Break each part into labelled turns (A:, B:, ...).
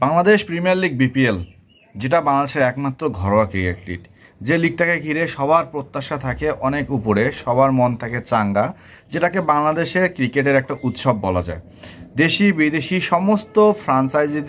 A: Bangladesh premier league BPL, যেটা বাংলাদেশের একমাত্র ঘরোয়া ক্রিকেট লিগ, যে লিগটাকে ঘিরে সবার প্রত্যাশা থাকে অনেক উপরে, সবার মন থাকে চাঙ্গা, যেটাকে বাংলাদেশের ক্রিকেটের একটা উৎসব বলা যায়। দেশি বিদেশি সমস্ত ফ্রাঞ্চাইজির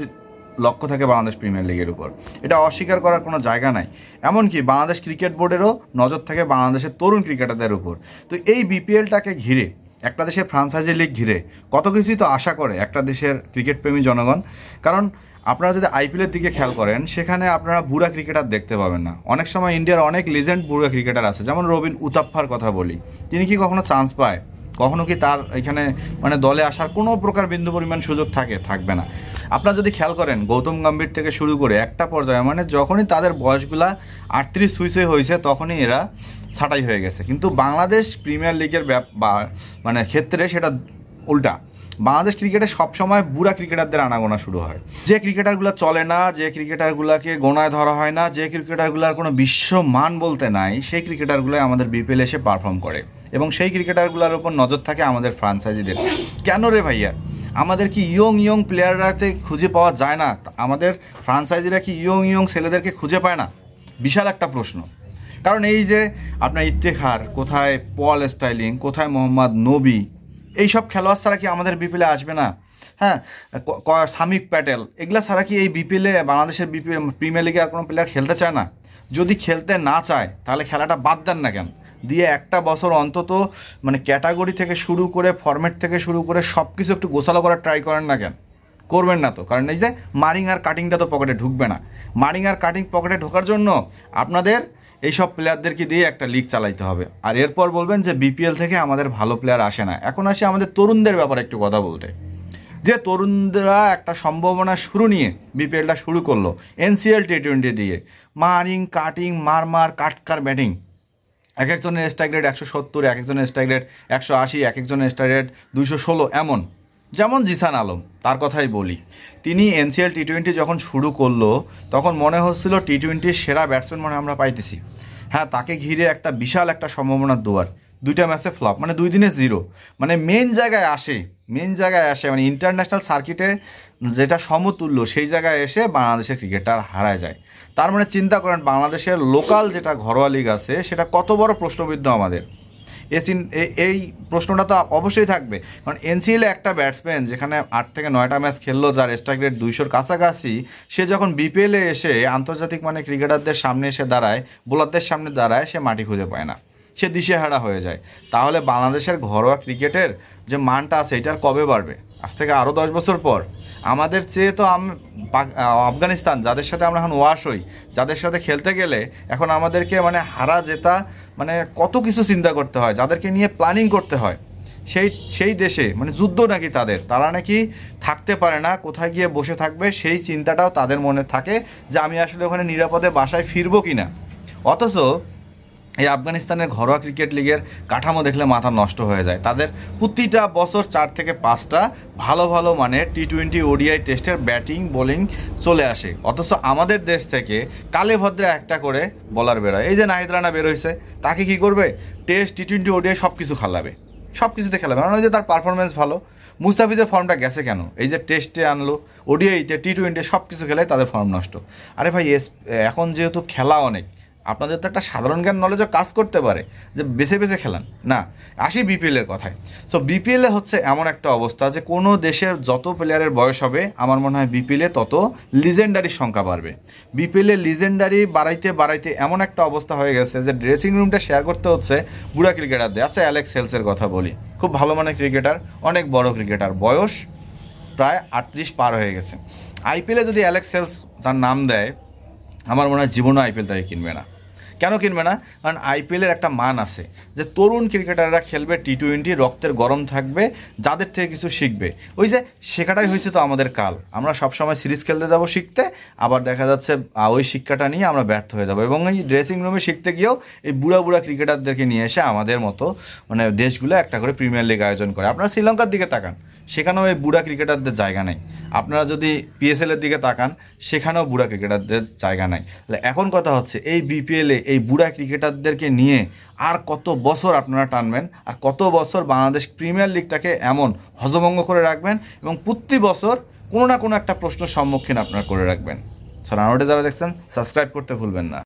A: লক্ষ্য থাকে বাংলাদেশ প্রিমিয়ার লিগের উপর, এটা অস্বীকার করার কোনো জায়গা নাই। এমনকি বাংলাদেশ ক্রিকেট বোর্ডেরও নজর থাকে বাংলাদেশের তরুণ ক্রিকেটারদের উপর। তো এই বিপিএলটাকে ঘিরে, একটা দেশের ফ্রাঞ্চাইজি লিগ ঘিরে কত কিছুই তো আশা করে একটা দেশের ক্রিকেট প্রেমী জনগণ। কারণ আপনারা যদি আইপিএলের দিকে খেয়াল করেন, সেখানে আপনারা বুড়া ক্রিকেটার দেখতে পাবেন না। অনেক সময় ইন্ডিয়ার অনেক লিজেন্ড বুড়া ক্রিকেটার আছে, যেমন রবিন উতাপ্পার কথা বলি, তিনি কি কখনো চান্স পায়? কখনো কি তার এখানে দলে আসার কোনো প্রকার বিন্দু পরিমাণ সুযোগ থাকবে না। আপনারা যদি খেয়াল করেন, গৌতম গম্ভীর থেকে শুরু করে একটা পর্যায়ে যখনই তাদের বয়সগুলা 38 সুইচে হয়েছে, তখনই এরা ছাঁটাই হয়ে গেছে। কিন্তু বাংলাদেশ প্রিমিয়ার লিগের ক্ষেত্রে সেটা উল্টা। বাংলাদেশ ক্রিকেটে সবসময় বুড়া ক্রিকেটারদের আনাগোনা শুরু হয়। যে ক্রিকেটারগুলো চলে না, যে ক্রিকেটারগুলোকে গোনায় ধরা হয় না, যে ক্রিকেটারগুলোর কোনো বিশ্ব মান বলতে নাই, সেই ক্রিকেটারগুলোই আমাদের বিপিএল এসে পারফর্ম করে, এবং সেই ক্রিকেটারগুলোর উপর নজর থাকে আমাদের ফ্রাঞ্চাইজিদের। কেন রে ভাইয়া, আমাদের কি ইয়ং প্লেয়াররাতে খুঁজে পাওয়া যায় না? আমাদের ফ্রাঞ্চাইজিরা কি ইয়ং ছেলেদেরকে খুঁজে পায় না? বিশাল একটা প্রশ্ন। কারণ এই যে আপনার ইফতেখার কোথায়, পল স্টাইলিং কোথায়, মোহাম্মদ নবী, এইসব খেলোয়াড় ছাড়া কি আমাদের বিপিএলে আসবে না? হ্যাঁ, সামিক প্যাটেল, এগুলা ছাড়া কি এই বিপিএলে, বাংলাদেশের বিপিএল প্রিমিয়ার লিগে আর কোনো প্লেয়ার খেলতে চায় না? যদি খেলতে না চায়, তাহলে খেলাটা বাদ দেন না কেন? দিয়ে একটা বছর অন্তত ক্যাটাগরি থেকে শুরু করে, ফরম্যাট থেকে শুরু করে সব কিছু একটু গোছালো করার ট্রাই করেন না কেন? করবেন না তো। কারণ এই যে মারিং আর কাটিংটা তো পকেটে ঢুকবে না। মারিং আর কাটিং পকেটে ঢোকার জন্য আপনাদের এইসব প্লেয়ারদেরকে দিয়ে একটা লিগ চালাইতে হবে। আর এরপর বলবেন যে বিপিএল থেকে আমাদের ভালো প্লেয়ার আসে না। এখন আসে আমাদের তরুণদের ব্যাপারে একটু কথা বলতে, যে তরুণরা একটা সম্ভাবনা শুরু নিয়ে বিপিএলটা শুরু করলো এনসিএল টি20 দিয়ে। মারিং কাটিং, মার কাটকার ব্যাটিং, এক একজনের স্ট্রাইক রেট 170, এক একজনের স্ট্রাইক রেট 180, এক একজনের স্ট্রাইক রেট 216 এমন। যেমন জিসান আলম, তার কথাই বলি, তিনি এনসিএল টি20 যখন শুরু করলো, তখন মনে হচ্ছিল টি20 সেরা ব্যাটসম্যান আমরা পাইতেছি। হ্যাঁ, তাকে ঘিরে একটা বিশাল একটা সম্ভাবনার দুয়ার। 2টা ম্যাচে ফ্লপ, 2 দিনে 0। মেন জায়গায় আসে, ইন্টারন্যাশনাল সার্কিটে যেটা সমতুল্য, সেই জায়গায় এসে বাংলাদেশের ক্রিকেটার হারায় যায়। তার চিন্তা করেন, বাংলাদেশের লোকাল যেটা ঘরোয়া লিগ আছে, সেটা কত বড় প্রশ্নবিদ্ধ আমাদের। এই প্রশ্নটা তো অবশ্যই থাকবে। কারণ এনসিএলে একটা ব্যাটসম্যান যেখানে 8 থেকে 9টা ম্যাচ খেললো, যার স্ট্রাইক রেট 200-র কাছাকাছি, সে যখন বিপিএলে এসে আন্তর্জাতিক ক্রিকেটারদের সামনে এসে দাঁড়ায়, বোলারদের সামনে দাঁড়ায়, সে মাটি খুঁজে পায় না, সে দিশেহারা হয়ে যায়। তাহলে বাংলাদেশের ঘরোয়া ক্রিকেটের যে মানটা আছে, এটার কবে বাড়বে? আজ থেকে আরও 10 বছর পর। আমাদের চেয়ে তো আফগানিস্তান, যাদের সাথে আমরা এখন ওয়াশ হই, যাদের সাথে খেলতে গেলে এখন আমাদেরকে হারা জেতা কত কিছু চিন্তা করতে হয়, যাদেরকে নিয়ে প্ল্যানিং করতে হয়, সেই দেশে যুদ্ধ নাকি তারা নাকি থাকতে পারে না, কোথায় গিয়ে বসে থাকবে সেই চিন্তাটাও তাদের মনে থাকে, যে আমি আসলে ওখানে নিরাপদে বাসায় ফিরবো কিনা। অথচ এই আফগানিস্তানের ঘরোয়া ক্রিকেট লিগের কাঠামো দেখলে মাথা নষ্ট হয়ে যায়। তাদের প্রতিটা বছর 4 থেকে 5টা ভালো টি20 ওডিআই টেস্টের ব্যাটিং বোলিং চলে আসে। অথচ আমাদের দেশ থেকে কালে ভদ্রে একটা করে বলার বেরোয়। এই যে নাহিদ রানা বেরোইছে, তাকে কি করবে? টেস্ট, টি20, ওডিআই সব কিছু কিছুতে খেলাবে, কারণ যে তার পারফরমেন্স ভালো। মুস্তাফিজের ফর্মটা গেছে কেন? এই যে টেস্টে আনলো, ওডিআইতে, টি20 সব কিছু খেলে তাদের ফর্ম নষ্ট। আরে ভাই, এখন যেহেতু খেলা অনেক, আপনাদের তো একটা সাধারণ জ্ঞান নলেজও কাজ করতে পারে, যে বেছে খেলান না। আসি বিপিএলের কথায়। সো বিপিএলে হচ্ছে এমন একটা অবস্থা, যে কোনো দেশের যত প্লেয়ারের বয়স হবে, আমার মনে হয় বিপিএলে তত লিজেন্ডারির সংখ্যা বাড়বে। বিপিএলে লিজেন্ডারি বাড়াইতে এমন একটা অবস্থা হয়ে গেছে, যে ড্রেসিং রুমটা শেয়ার করতে হচ্ছে বুড়া ক্রিকেটারদের। আচ্ছা, অ্যালেক্স হেলসের কথা বলি, খুব ভালো ক্রিকেটার, অনেক বড় ক্রিকেটার, বয়স প্রায় 38 পার হয়ে গেছে। আইপিএলে যদি অ্যালেক্স হেলস তার নাম দেয়, আমার মনে হয় জীবনও আইপিএল তাকে কিনবে না। কেন কিনবে না? কারণ আইপিএলের একটা মান আছে, যে তরুণ ক্রিকেটাররা খেলবে টি20, রক্তের গরম থাকবে, যাদের থেকে কিছু শিখবে। ওই যে শেখাটাই হয়েছে তো আমাদের কাল। আমরা সবসময় সিরিজ খেলতে যাব শিখতে, আবার দেখা যাচ্ছে ওই শিক্ষাটা নিয়ে আমরা ব্যর্থ হয়ে যাব। এবং এই ড্রেসিং রুমে শিখতে গিয়েও এই বুড়া ক্রিকেটারদেরকে নিয়ে এসে আমাদের মতো দেশগুলো একটা করে প্রিমিয়ার লিগ আয়োজন করে। আপনারা শ্রীলঙ্কার দিকে তাকান, সেখানেও এই বুড়া ক্রিকেটারদের জায়গা নেই। আপনারা যদি পিএসএলের দিকে তাকান, সেখানেও বুড়া ক্রিকেটারদের জায়গা নাই। তাহলে এখন কথা হচ্ছে, এই বিপিএলে এই বুড়া ক্রিকেটারদেরকে নিয়ে আর কত বছর আপনারা টানবেন, আর কত বছর বাংলাদেশ প্রিমিয়ার লিগটাকে এমন হজভঙ্গ করে রাখবেন, এবং প্রতি বছর কোনো না কোনো একটা প্রশ্নের সম্মুখীন আপনারা করে রাখবেন। রানাউটে যারা দেখছেন সাবস্ক্রাইব করতে ভুলবেন না।